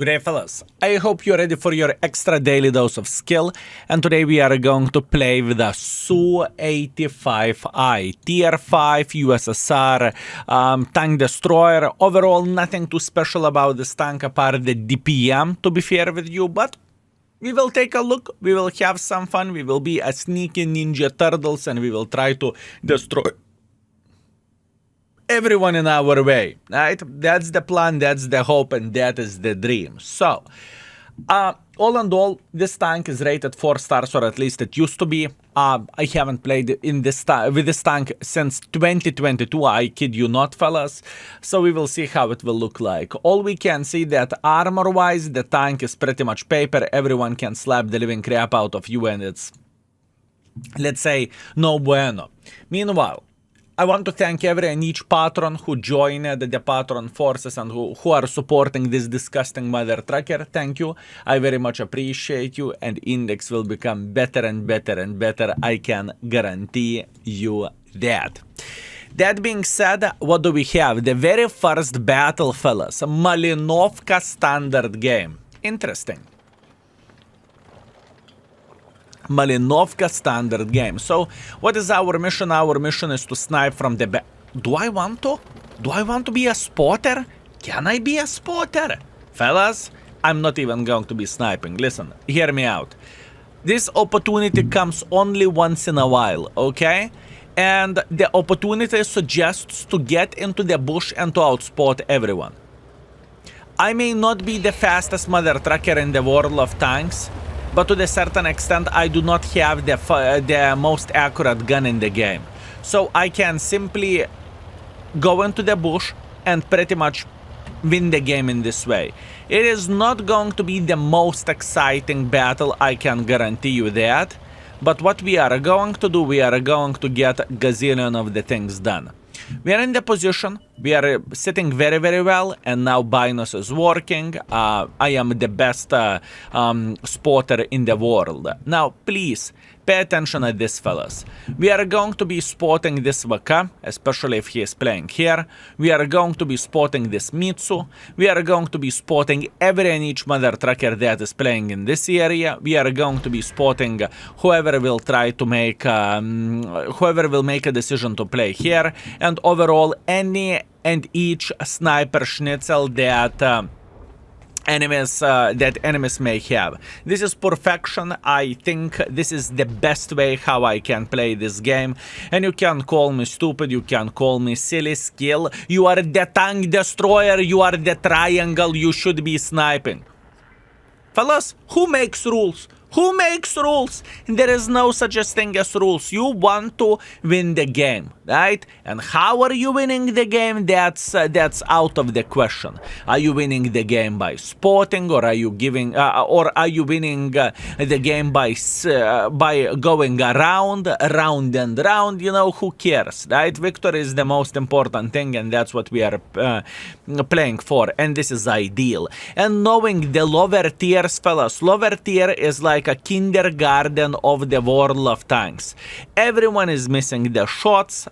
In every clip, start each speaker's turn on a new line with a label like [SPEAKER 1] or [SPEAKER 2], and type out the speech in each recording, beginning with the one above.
[SPEAKER 1] Good day, fellas. I hope you're ready for your extra daily dose of skill, and today we are going to play with the SU-85I, Tier 5 USSR tank destroyer. Overall, nothing too special about this tank apart the DPM, to be fair with you, but we will take a look, we will have some fun, we will be a sneaky ninja turtles, and we will try to destroy everyone in our way, right? That's the plan, that's the hope, and that is the dream. So, all in all, this tank is rated 4 stars, or at least it used to be. I haven't played with this tank since 2022, I kid you not, fellas. So we will see how it will look like. All we can see that armor-wise, the tank is pretty much paper. Everyone can slap the living crap out of you, and it's, let's say, no bueno. Meanwhile, I want to thank every and each patron who joined the patron forces and who are supporting this disgusting mother trucker. Thank you. I very much appreciate you, and Index will become better and better and better. I can guarantee you that. That being said, what do we have? The very first battle, fellas. Malinovka standard game. Interesting. Malinovka standard game. So, what is our mission? Our mission is to snipe from the back. Do I want to? Do I want to be a spotter? Can I be a spotter? Fellas, I'm not even going to be sniping. Listen, hear me out. This opportunity comes only once in a while, okay? And the opportunity suggests to get into the bush and to outspot everyone. I may not be the fastest mother trucker in the world of tanks, but to a certain extent, I do not have the most accurate gun in the game. So I can simply go into the bush and pretty much win the game in this way. It is not going to be the most exciting battle, I can guarantee you that. But what we are going to do, we are going to get a gazillion of the things done. We are in the position, we are sitting very, very well, and now Binos is working. I am the best spotter in the world. Now, please, pay attention at this, fellas. We are going to be spotting this Vaka, especially if he is playing here. We are going to be spotting this Mitsu. We are going to be spotting every and each mother trucker that is playing in this area. We are going to be spotting whoever will try to make, whoever will make a decision to play here. And overall, any and each sniper schnitzel that enemies may have. This is perfection. I think this is the best way how I can play this game. And you can call me stupid, you can call me silly skill. You are the tank destroyer, you are the triangle, you should be sniping. Fellas, who makes rules? Who makes rules? There is no such a thing as rules. You want to win the game, right? And how are you winning the game? That's out of the question. Are you winning the game by spotting, or are you giving, or are you winning the game by going round and round? You know, who cares, right? Victory is the most important thing, and that's what we are playing for. And this is ideal. And knowing the lower tiers, fellas, lower tier is like a kindergarten of the world of tanks. Everyone is missing the shots.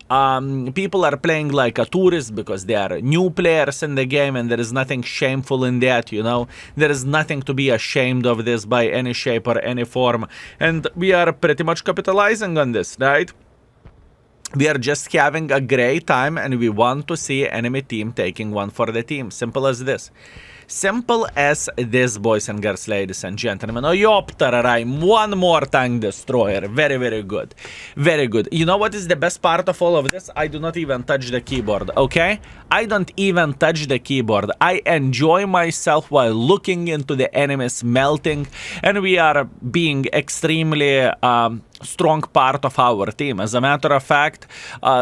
[SPEAKER 1] People are playing like a tourist because they are new players in the game, and there is nothing shameful in that, you know. There is nothing to be ashamed of this by any shape or any form. And we are pretty much capitalizing on this, right? We are just having a great time, and we want to see enemy team taking one for the team. Simple as this. Simple as this, boys and girls, ladies and gentlemen. Oyopter Rhyme, one more tank destroyer. Very, very good. Very good. You know what is the best part of all of this? I do not even touch the keyboard, okay? I don't even touch the keyboard. I enjoy myself while looking into the enemies melting, and we are being extremely strong part of our team. As a matter of fact,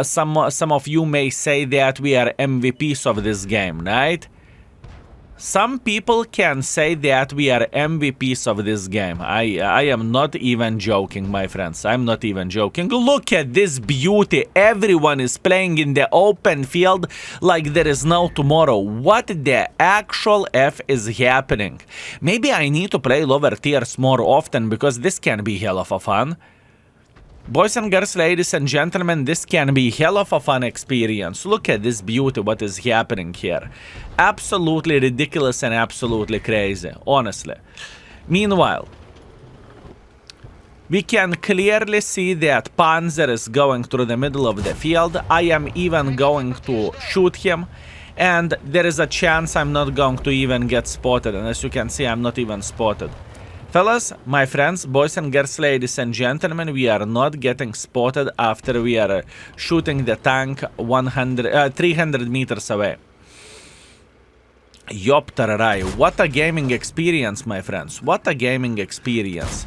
[SPEAKER 1] some of you may say that we are MVPs of this game, right? Some people can say that we are MVPs of this game. I am not even joking, my friends. I'm not even joking. Look at this beauty. Everyone is playing in the open field like there is no tomorrow. What the actual F is happening? Maybe I need to play lower tiers more often, because this can be hell of a fun. Boys and girls, ladies and gentlemen, this can be hell of a fun experience. Look at this beauty, what is happening here. Absolutely ridiculous and absolutely crazy, honestly. Meanwhile, we can clearly see that Panzer is going through the middle of the field. I am even going to shoot him. And there is a chance I'm not going to even get spotted. And as you can see, I'm not even spotted. Fellas, my friends, boys and girls, ladies and gentlemen, we are not getting spotted after we are shooting the tank 300 meters away. Yoptararai, what a gaming experience, my friends. What a gaming experience.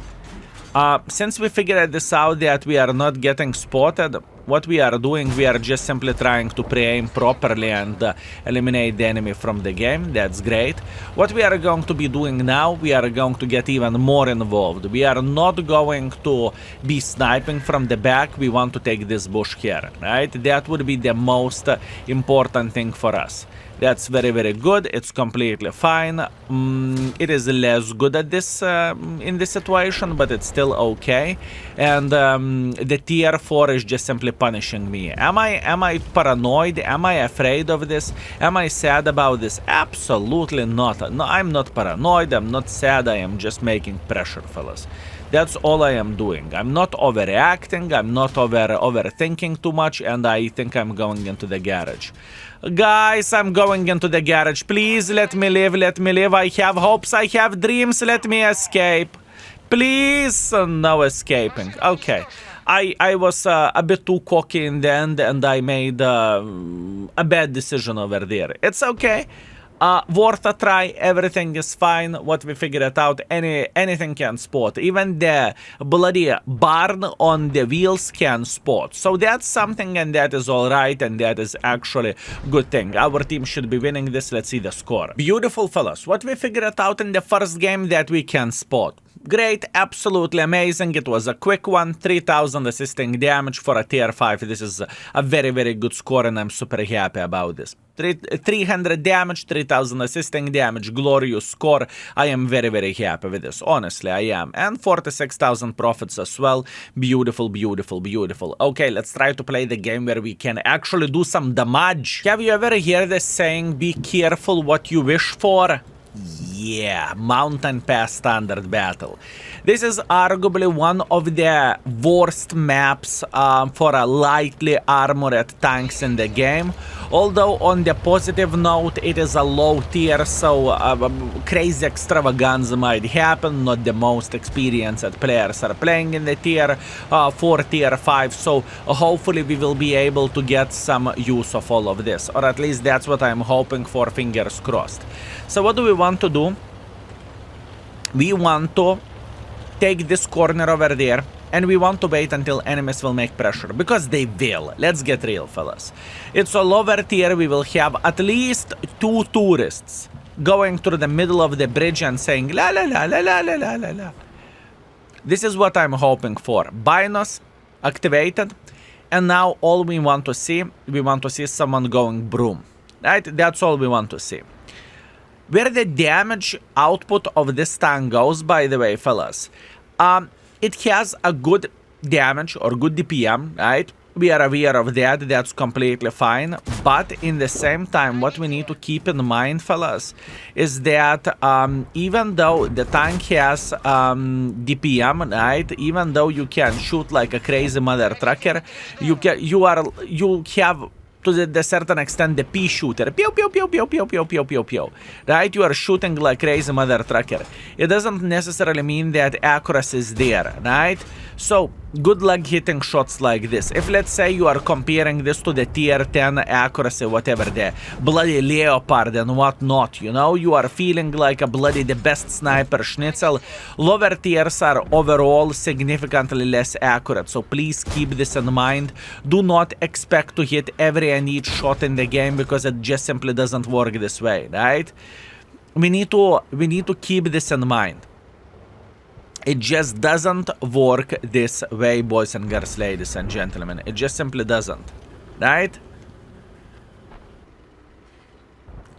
[SPEAKER 1] Since we figured this out that we are not getting spotted, what we are doing, we are just simply trying to pre-aim properly and eliminate the enemy from the game. That's great. What we are going to be doing now, we are going to get even more involved. We are not going to be sniping from the back. We want to take this bush here, right? That would be the most important thing for us. That's very, very good. It's completely fine. It is less good at this in this situation, but it's still okay. And the tier 4 is just simply punishing me. Am I paranoid? Am I afraid of this? Am I sad about this? Absolutely not. No, I'm not paranoid. I'm not sad. I am just making pressure, fellas. That's all I am doing. I'm not overreacting. I'm not overthinking too much, and I think I'm going into the garage. Guys, I'm going into the garage. Please let me live. Let me live. I have hopes. I have dreams. Let me escape. Please. No escaping. Okay. I was a bit too cocky in the end, and I made a bad decision over there. It's okay. Worth a try. Everything is fine. What we figured out, anything can spot. Even the bloody barn on the wheels can spot. So that's something, and that is all right, and that is actually good thing. Our team should be winning this. Let's see the score. Beautiful, fellas. What we figured out in the first game, that we can spot. Great, absolutely amazing. It was a quick one, 3000 assisting damage for a tier 5. This is a very, very good score, and I'm super happy about this. 300 damage, 3000 assisting damage, glorious score. I am very, very happy with this. Honestly, I am. And 46,000 profits as well. Beautiful, beautiful, beautiful. Okay, let's try to play the game where we can actually do some damage. Have you ever heard this saying, be careful what you wish for? Yeah, Mountain Pass Standard Battle. This is arguably one of the worst maps for a lightly armored tanks in the game. Although on the positive note, it is a low tier, so crazy extravaganza might happen. Not the most experienced players are playing in the tier 4, tier 5, so hopefully we will be able to get some use of all of this. Or at least that's what I'm hoping for, fingers crossed. So what do we want to do? We want to take this corner over there, and we want to wait until enemies will make pressure, because they will. Let's get real, fellas. It's a lower tier. We will have at least 2 tourists going through the middle of the bridge and saying la la la la la la la la la. This is what I'm hoping for. Binos activated, and now all we want to see someone going broom. Right? That's all we want to see. Where the damage output of this tank goes, by the way, fellas, it has a good damage or good DPM, right? We are aware of that. That's completely fine. But in the same time, what we need to keep in mind, fellas, is that even though the tank has DPM, right? Even though you can shoot like a crazy mother trucker, you have to the certain extent the pea shooter. Pew pew pew pew pew pew pew pew pew. Right? You are shooting like crazy mother trucker. It doesn't necessarily mean that accuracy is there, right? So good luck hitting shots like this. If let's say you are comparing this to the tier 10 accuracy, whatever, the bloody Leopard and whatnot, you know, you are feeling like a bloody the best sniper schnitzel. Lower tiers are overall significantly less accurate, so please keep this in mind. Do not expect to hit every and each shot in the game, because it just simply doesn't work this way, right? We need to keep this in mind. It just doesn't work this way, boys and girls, ladies and gentlemen. It just simply doesn't, right?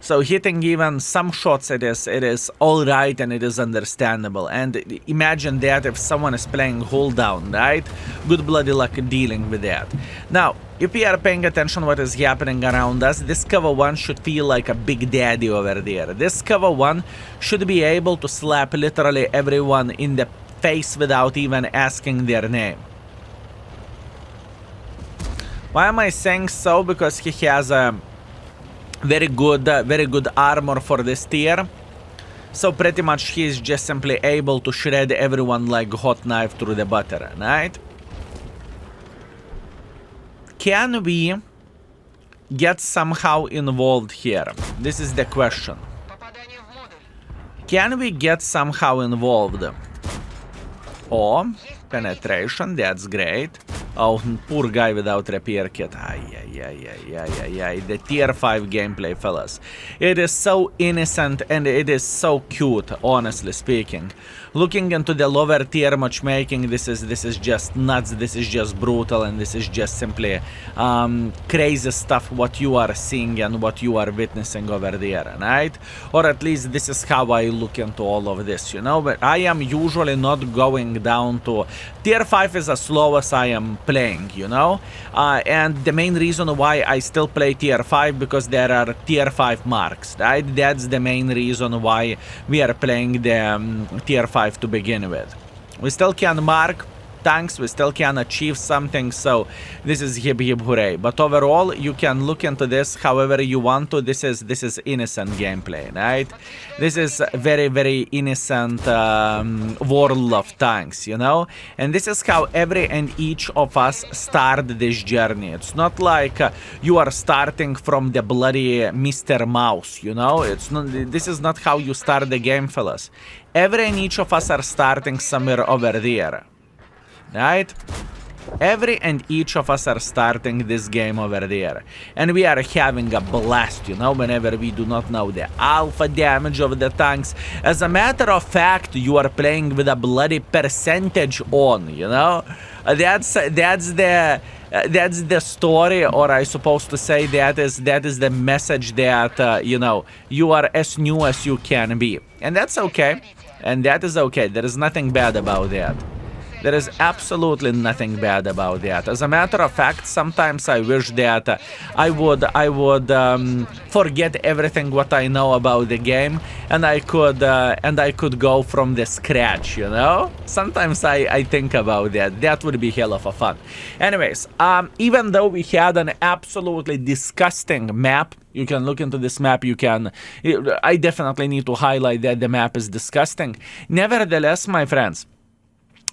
[SPEAKER 1] So hitting even some shots, it is all right and it is understandable. And imagine that if someone is playing hold down, right? Good bloody luck dealing with that. Now, if we are paying attention what is happening around us, this cover 1 should feel like a big daddy over there. This cover 1 should be able to slap literally everyone in the face without even asking their name. Why am I saying so? Because he has a very good armor for this tier. So pretty much he is just simply able to shred everyone like hot knife through the butter, right? Can we get somehow involved here? This is the question. Can we get somehow involved? Oh, penetration, that's great. Oh, poor guy without repair kit. The tier 5 gameplay, fellas. It is so innocent and it is so cute, honestly speaking. Looking into the lower tier matchmaking, this is just nuts, this is just brutal, and this is just simply crazy stuff what you are seeing and what you are witnessing over there, right? Or at least this is how I look into all of this, you know? But I am usually not going down to... Tier 5 is as low as I am playing, you know? And the main reason why I still play tier 5, because there are tier 5 marks, right? That's the main reason why we are playing the tier 5 to begin with. We still can mark tanks, we still can achieve something, so this is hip hip hooray. But overall, you can look into this however you want to. This is innocent gameplay, right? This is very innocent world of tanks, you know? And this is how every and each of us start this journey. It's not like you are starting from the bloody Mr. Mouse, you know? It's not. This is not how you start the game, fellas. Every and each of us are starting somewhere over there. Right? Every and each of us are starting this game over there. And we are having a blast, you know, whenever we do not know the alpha damage of the tanks. As a matter of fact, you are playing with a bloody percentage on, you know? That's the story, or I suppose to say that is the message that, you know, you are as new as you can be. And that's okay. And that is okay. There is nothing bad about that. There is absolutely nothing bad about that. As a matter of fact, sometimes I wish that I would forget everything what I know about the game, and I could go from the scratch, you know? Sometimes I think about that. That would be hell of a fun. Anyways, even though we had an absolutely disgusting map, you can look into this map, you can... I definitely need to highlight that the map is disgusting. Nevertheless, my friends,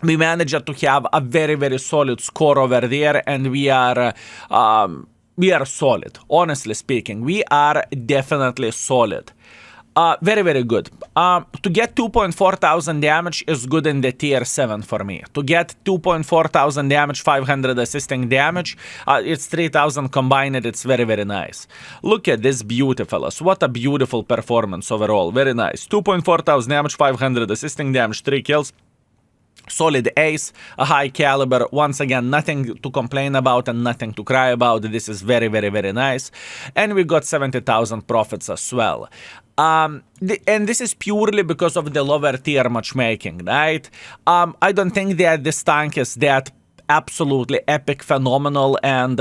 [SPEAKER 1] we managed to have a very solid score over there, and we are solid. Honestly speaking, we are definitely solid. Very good. To get 2.4 thousand damage is good in the tier 7 for me. To get 2.4 thousand damage, 500 assisting damage, it's 3,000 combined, it's very nice. Look at this beauty, fellas. What a beautiful performance overall. Very nice. 2.4 thousand damage, 500 assisting damage, 3 kills. Solid ace, a high caliber. Once again, nothing to complain about and nothing to cry about. This is very nice. And we got 70,000 profits as well. And this is purely because of the lower tier matchmaking, right? I don't think that this tank is that absolutely epic, phenomenal, and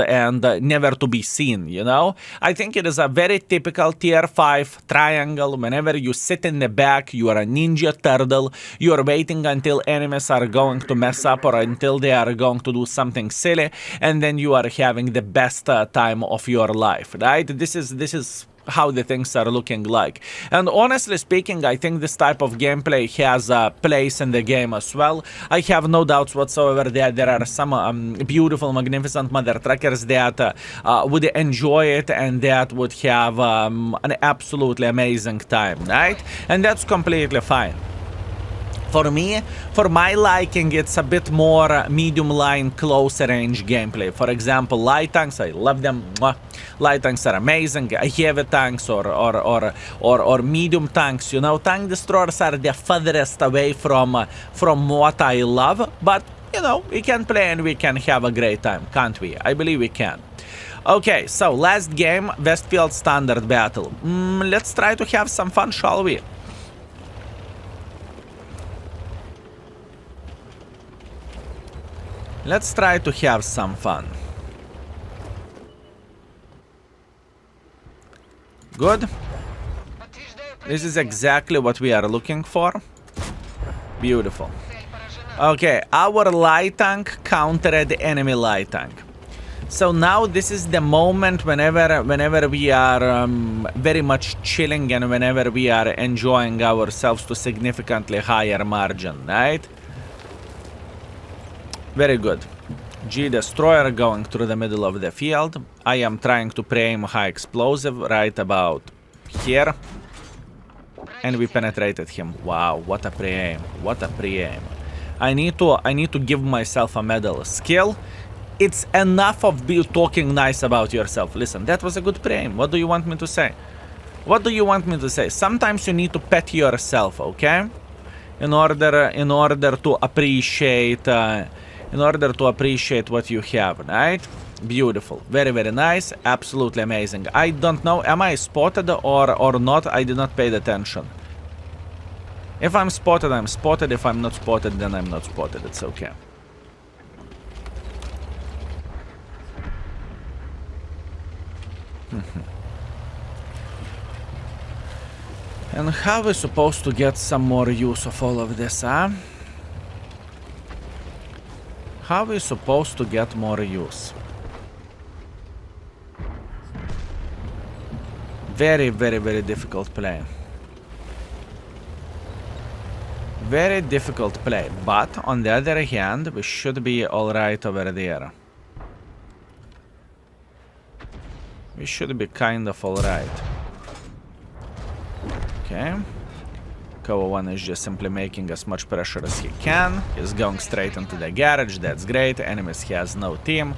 [SPEAKER 1] never to be seen, you know? I think it is a very typical tier 5 triangle. Whenever you sit in the back, you are a ninja turtle, you are waiting until enemies are going to mess up or until they are going to do something silly, and then you are having the best time of your life, right? This is how the things are looking like. And honestly speaking, I think this type of gameplay has a place in the game as well. I have no doubts whatsoever that there are some beautiful, magnificent mother truckers that would enjoy it and that would have an absolutely amazing time, right? And that's completely fine. For me, for my liking, it's a bit more medium line, closer range gameplay. For example, light tanks, I love them. Light tanks are amazing. Heavy tanks or medium tanks, you know, tank destroyers are the furthest away from what I love. But, you know, we can play and we can have a great time, can't we? I believe we can. Okay, so last game, Westfield standard battle. Let's try to have some fun, shall we? Let's try to have some fun. Good. This is exactly what we are looking for. Beautiful. Okay, our light tank countered the enemy light tank. So now this is the moment whenever we are very much chilling and whenever we are enjoying ourselves to significantly higher margin, right? Very good. G destroyer going through the middle of the field. I am trying to pre-aim high explosive right about here. And we penetrated him. Wow, what a pre-aim. What a pre-aim. I need to give myself a medal. Skill. It's enough of talking nice about yourself. Listen, that was a good pre-aim. What do you want me to say? What do you want me to say? Sometimes you need to pet yourself, okay? In order to appreciate what you have, right? Beautiful. Very, very nice. Absolutely amazing. I don't know, am I spotted or not? I did not pay attention. If I'm spotted, I'm spotted. If I'm not spotted, then I'm not spotted. It's okay. And how are we supposed to get some more use of all of this, huh? How are we supposed to get more use? Very, very, very difficult play. Very difficult play. But, on the other hand, we should be alright over there. We should be kind of alright. Okay. Cover 1 is just simply making as much pressure as he can. He's going straight into the garage. That's great. Enemies has no team.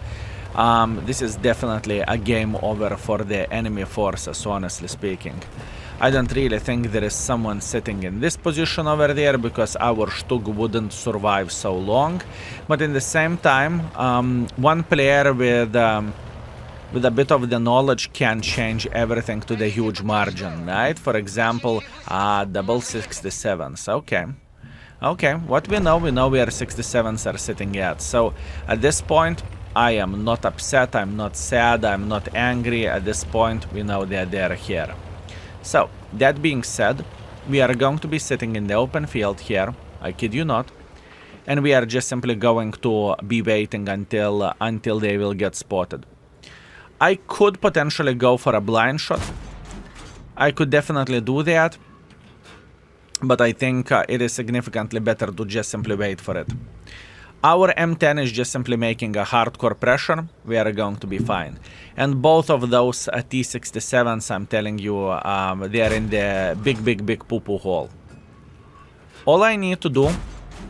[SPEAKER 1] This is definitely a game over for the enemy forces, honestly speaking. I don't really think there is someone sitting in this position over there because our Stug wouldn't survive so long. But in the same time, one player with a bit of the knowledge can change everything to the huge margin, right? For example, double 67s. Okay. Okay, what we know where 67s are sitting at. So at this point, I am not upset, I'm not sad, I'm not angry. At this point, we know that they're here. So, that being said, we are going to be sitting in the open field here, I kid you not, and we are just simply going to be waiting until they will get spotted. I could potentially go for a blind shot. I could definitely do that, but I think it is significantly better to just simply wait for it. Our M10 is just simply making a hardcore pressure. We are going to be fine. And both of those T-67s, I'm telling you, they are in the big poo-poo hole. All I need to do,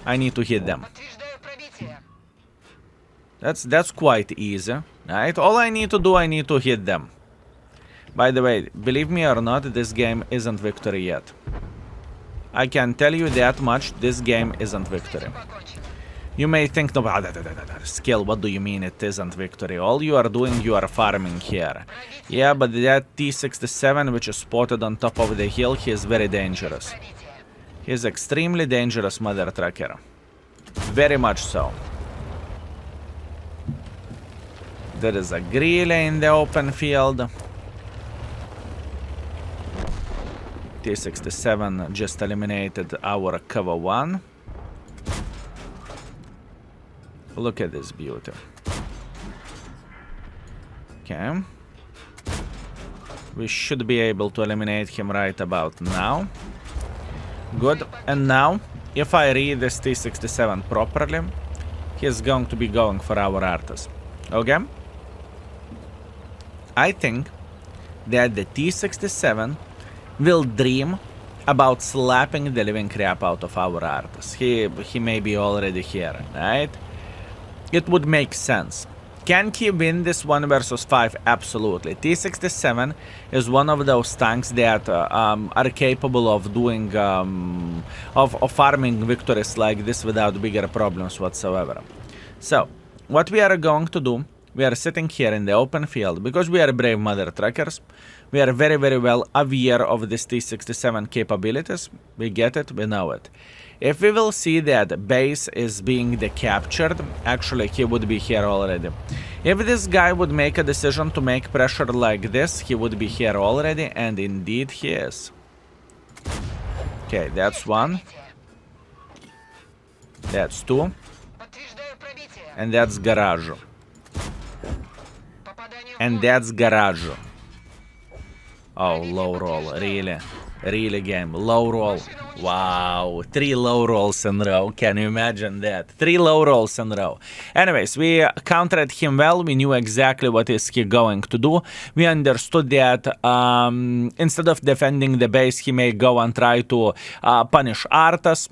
[SPEAKER 1] I need to hit them. That's quite easy, right? All I need to do, I need to hit them. By the way, believe me or not, this game isn't victory yet. I can tell you that much, this game isn't victory. You may think, no, skill, what do you mean it isn't victory? All you are doing, you are farming here. Yeah, but that T-67, which is spotted on top of the hill, he is very dangerous. He is extremely dangerous, mother trucker. Very much so. There is a grill in the open field. T-67 just eliminated our cover 1. Look at this beauty. Okay. We should be able to eliminate him right about now. Good. And now, if I read this T-67 properly, he's going to be going for our Artus. Okay? I think that the T-67 will dream about slapping the living crap out of our Artus. He may be already here, right? It would make sense. Can he win this 1 versus 5? Absolutely. T-67 is one of those tanks that are capable of doing of farming victories like this without bigger problems whatsoever. So, what we are going to do, we are sitting here in the open field because we are brave mother truckers. We are very, very well aware of this T-67 capabilities. We get it, we know it. If we will see that base is being captured, actually he would be here already. If this guy would make a decision to make pressure like this, he would be here already, and indeed he is. Okay, that's one. That's two. And that's garage. And that's garage. Oh, low roll, really? Really game, low roll. Wow, 3 low rolls in a row, can you imagine that? 3 low rolls in a row. Anyways, we countered him well, we knew exactly what is he going to do. We understood that instead of defending the base, he may go and try to punish Arthas.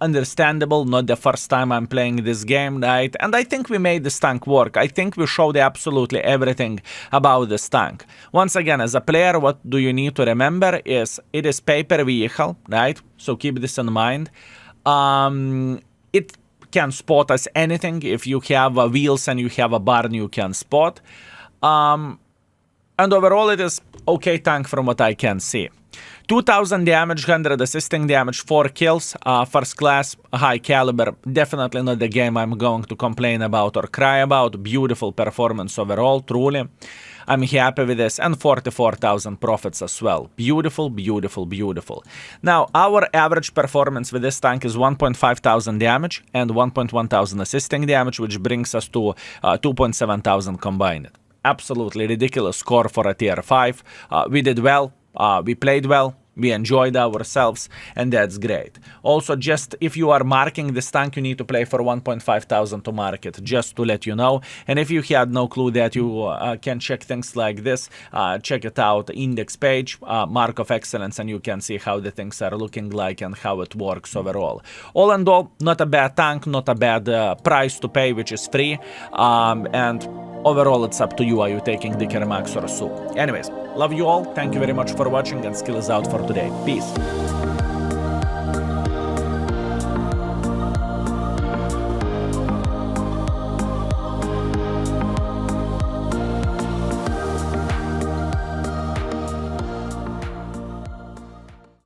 [SPEAKER 1] Understandable, not the first time I'm playing this game, right? And I think we made this tank work. I think we showed absolutely everything about this tank. Once again, as a player, what do you need to remember is it is paper vehicle, right? So keep this in mind. It can spot as anything. If you have wheels and you have a barn, you can spot. And overall, it is okay tank from what I can see. 2000 damage, 100 assisting damage, 4 kills, first class, high caliber. Definitely not the game I'm going to complain about or cry about. Beautiful performance overall, truly. I'm happy with this, and 44,000 profits as well. Beautiful, beautiful, beautiful. Now, our average performance with this tank is 1,500 damage and 1,100 assisting damage, which brings us to 2,700 combined. Absolutely ridiculous score for a tier 5. We did well. We played well, we enjoyed ourselves, and that's great. Also, just if you are marking this tank, you need to play for 1,500 to mark it, just to let you know. And if you had no clue that you can check things like this, check it out, index page, mark of excellence, and you can see how the things are looking like and how it works overall. All in all, not a bad tank, not a bad price to pay, which is free, and overall, it's up to you. Are you taking Dicker Max or Su? Anyways, love you all. Thank you very much for watching, and skill is out for today. Peace.